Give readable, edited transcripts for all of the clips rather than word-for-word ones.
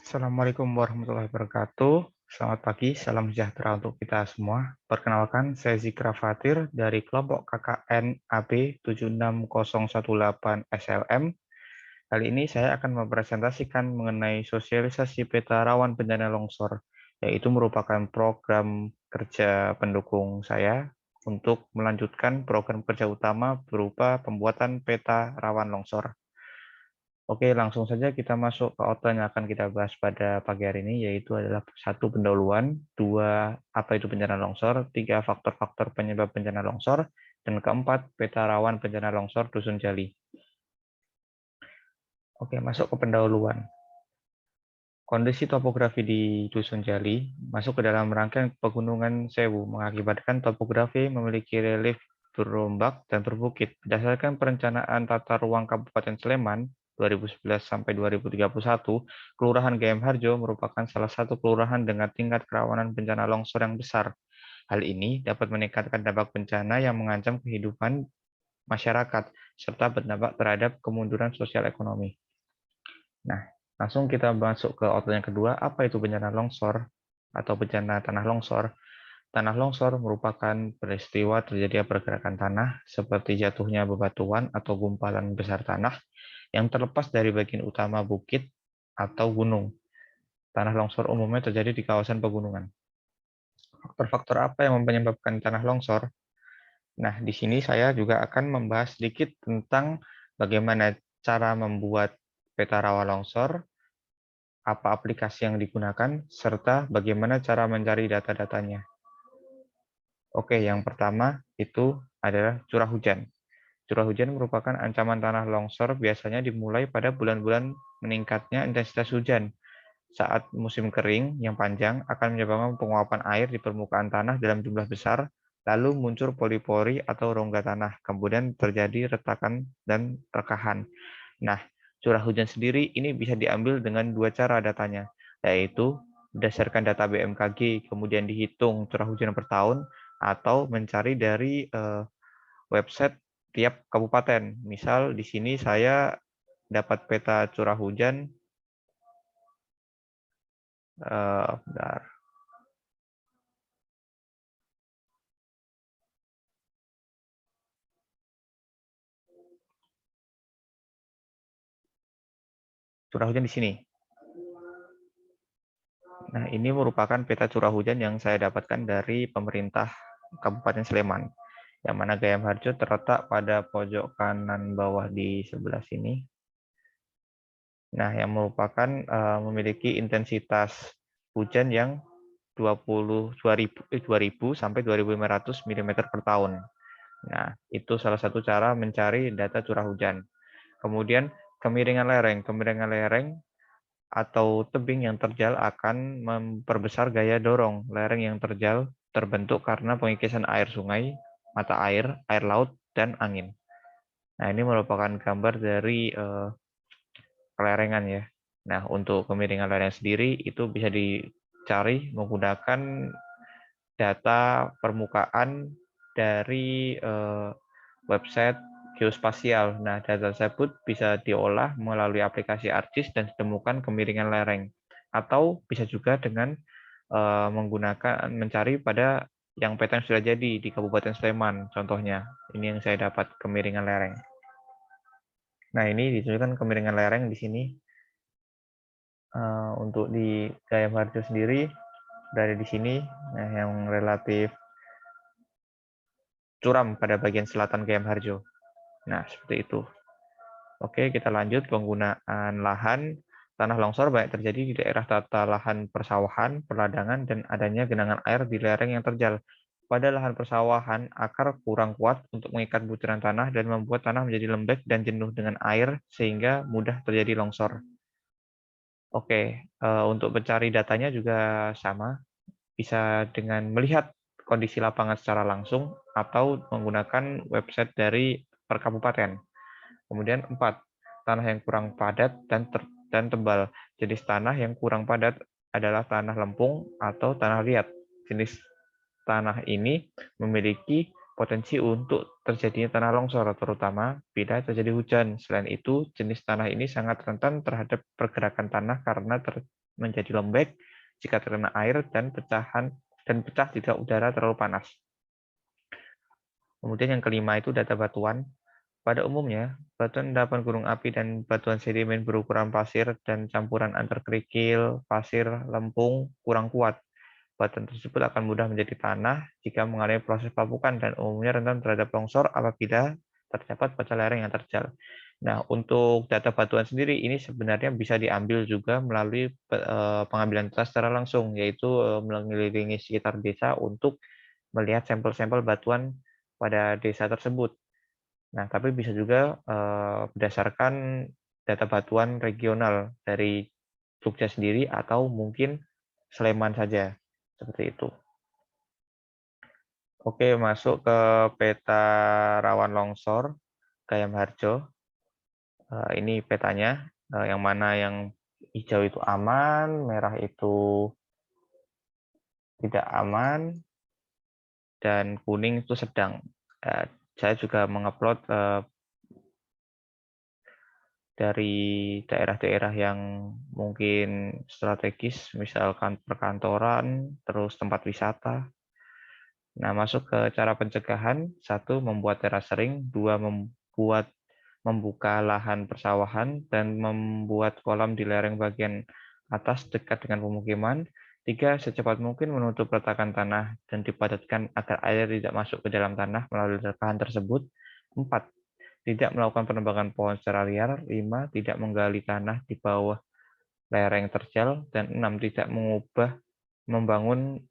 Assalamualaikum warahmatullahi wabarakatuh. Selamat pagi, salam sejahtera untuk kita semua. Perkenalkan, saya Zikra Fatir dari kelompok KKN AB 76018 SLM. Kali ini saya akan mempresentasikan mengenai sosialisasi peta rawan bencana longsor, yaitu merupakan program kerja pendukung saya untuk melanjutkan program kerja utama berupa pembuatan peta rawan longsor. Oke, langsung saja kita masuk ke outline yang akan kita bahas pada pagi hari ini, yaitu adalah satu, pendahuluan, dua, apa itu bencana longsor, tiga, faktor-faktor penyebab bencana longsor, dan keempat, peta rawan bencana longsor Dusun Jali. Oke, masuk ke pendahuluan. Kondisi topografi di Dusun Jali masuk ke dalam rangkaian pegunungan Sewu, mengakibatkan topografi memiliki relief berombak dan berbukit. Berdasarkan perencanaan tata ruang Kabupaten Sleman 2011 sampai 2031, Kelurahan GM Harjo merupakan salah satu kelurahan dengan tingkat kerawanan bencana longsor yang besar. Hal ini dapat meningkatkan dampak bencana yang mengancam kehidupan masyarakat serta berdampak terhadap kemunduran sosial ekonomi. Nah, langsung kita masuk ke outline yang kedua, apa itu bencana longsor atau bencana tanah longsor. Tanah longsor merupakan peristiwa terjadinya pergerakan tanah seperti jatuhnya bebatuan atau gumpalan besar tanah yang terlepas dari bagian utama bukit atau gunung. Tanah longsor umumnya terjadi di kawasan pegunungan. Faktor-faktor apa yang menyebabkan tanah longsor? Nah, di sini saya juga akan membahas sedikit tentang bagaimana cara membuat peta rawan longsor, apa aplikasi yang digunakan, serta bagaimana cara mencari data-datanya. Oke, yang pertama itu adalah curah hujan. Curah hujan merupakan ancaman tanah longsor, biasanya dimulai pada bulan-bulan meningkatnya intensitas hujan. Saat musim kering yang panjang akan menyebabkan penguapan air di permukaan tanah dalam jumlah besar, lalu muncul pori-pori atau rongga tanah, kemudian terjadi retakan dan rekahan. Nah, curah hujan sendiri ini bisa diambil dengan dua cara datanya, yaitu berdasarkan data BMKG, kemudian dihitung curah hujan per tahun, atau mencari dari website tiap kabupaten. Misal di sini saya dapat peta curah hujan, bentar. Curah hujan di sini. Nah, ini merupakan peta curah hujan yang saya dapatkan dari pemerintah Kabupaten Sleman, yang mana GM Harjo terletak pada pojok kanan bawah di sebelah sini. Nah, yang merupakan memiliki intensitas hujan yang 2000 sampai 2500 mm per tahun. Nah, itu salah satu cara mencari data curah hujan. Kemudian kemiringan lereng. Kemiringan lereng atau tebing yang terjal akan memperbesar gaya dorong. Lereng yang terjal terbentuk karena pengikisan air sungai, mata air, air laut, dan angin. Nah, ini merupakan gambar dari kelerengan ya. Nah, untuk kemiringan lereng sendiri itu bisa dicari menggunakan data permukaan dari website geospasial. Nah, data tersebut bisa diolah melalui aplikasi ArcGIS dan ditemukan kemiringan lereng. Atau bisa juga dengan menggunakan mencari pada yang peta yang sudah jadi di Kabupaten Sleman, contohnya. Ini yang saya dapat kemiringan lereng. Nah, ini ditunjukkan kemiringan lereng di sini. Untuk di Gaya Harjo sendiri berada di sini, nah, yang relatif curam pada bagian selatan Gaya Harjo. Nah, seperti itu. Oke, kita lanjut penggunaan lahan. Tanah longsor banyak terjadi di daerah tata lahan persawahan, perladangan, dan adanya genangan air di lereng yang terjal. Pada lahan persawahan, akar kurang kuat untuk mengikat butiran tanah dan membuat tanah menjadi lembek dan jenuh dengan air sehingga mudah terjadi longsor. Oke, untuk mencari datanya juga sama, bisa dengan melihat kondisi lapangan secara langsung atau menggunakan website dari per kabupaten. Kemudian 4, tanah yang kurang padat dan tebal. Jenis tanah yang kurang padat adalah tanah lempung atau tanah liat. Jenis tanah ini memiliki potensi untuk terjadinya tanah longsor, terutama bila terjadi hujan. Selain itu, jenis tanah ini sangat rentan terhadap pergerakan tanah karena menjadi lembek jika terkena air dan pecah jika udara terlalu panas. Kemudian yang kelima itu data batuan. Pada umumnya, batuan endapan gunung api dan batuan sedimen berukuran pasir dan campuran antar kerikil, pasir, lempung kurang kuat. Batuan tersebut akan mudah menjadi tanah jika mengalami proses pelapukan dan umumnya rentan terhadap longsor apabila terdapat baca lereng yang terjal. Nah, untuk data batuan sendiri ini sebenarnya bisa diambil juga melalui pengambilan data secara langsung, yaitu mengelilingi sekitar desa untuk melihat sampel-sampel batuan pada desa tersebut. Nah, tapi bisa juga berdasarkan data batuan regional dari Jogja sendiri atau mungkin Sleman saja, seperti itu. Oke, masuk ke peta rawan longsor Gayam Harjo. Ini petanya, yang mana yang hijau itu aman, merah itu tidak aman, dan kuning itu sedang. Saya juga mengupload dari daerah-daerah yang mungkin strategis, misalkan perkantoran, terus tempat wisata. Nah, masuk ke cara pencegahan. 1. Membuat teras sering. 2. Membuka lahan persawahan dan membuat kolam di lereng bagian atas dekat dengan pemukiman. 3. Secepat mungkin menutup retakan tanah dan dipadatkan agar air tidak masuk ke dalam tanah melalui retakan tersebut. 4. Tidak melakukan penebangan pohon secara liar. 5. Tidak menggali tanah di bawah lereng terjal. Dan 6. Tidak membangun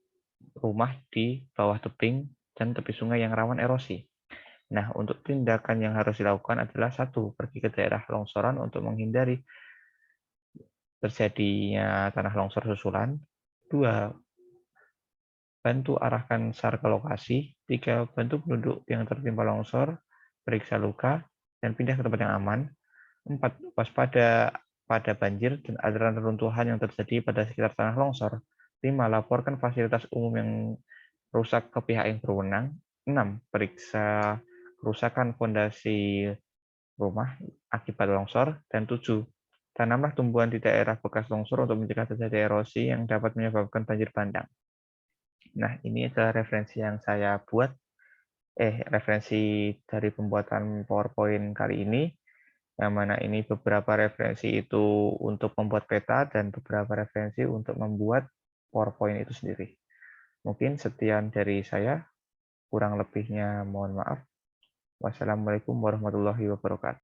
rumah di bawah tebing dan tepi sungai yang rawan erosi. Nah, untuk tindakan yang harus dilakukan adalah 1. Pergi ke daerah longsoran untuk menghindari terjadinya tanah longsor susulan. 2. Bantu arahkan SAR ke lokasi. 3. Bantu penduduk yang tertimpa longsor, periksa luka, dan pindah ke tempat yang aman. 4. Waspada pada banjir dan aliran reruntuhan yang terjadi pada sekitar tanah longsor. 5. Laporkan fasilitas umum yang rusak ke pihak yang berwenang. 6. Periksa kerusakan fondasi rumah akibat longsor. Dan 7. Tanamlah tumbuhan di daerah bekas longsor untuk mencegah terjadi erosi yang dapat menyebabkan banjir bandang. Nah, ini adalah referensi yang saya buat, referensi dari pembuatan PowerPoint kali ini, yang mana ini beberapa referensi itu untuk membuat peta dan beberapa referensi untuk membuat PowerPoint itu sendiri. Mungkin sekian dari saya, kurang lebihnya mohon maaf. Wassalamualaikum warahmatullahi wabarakatuh.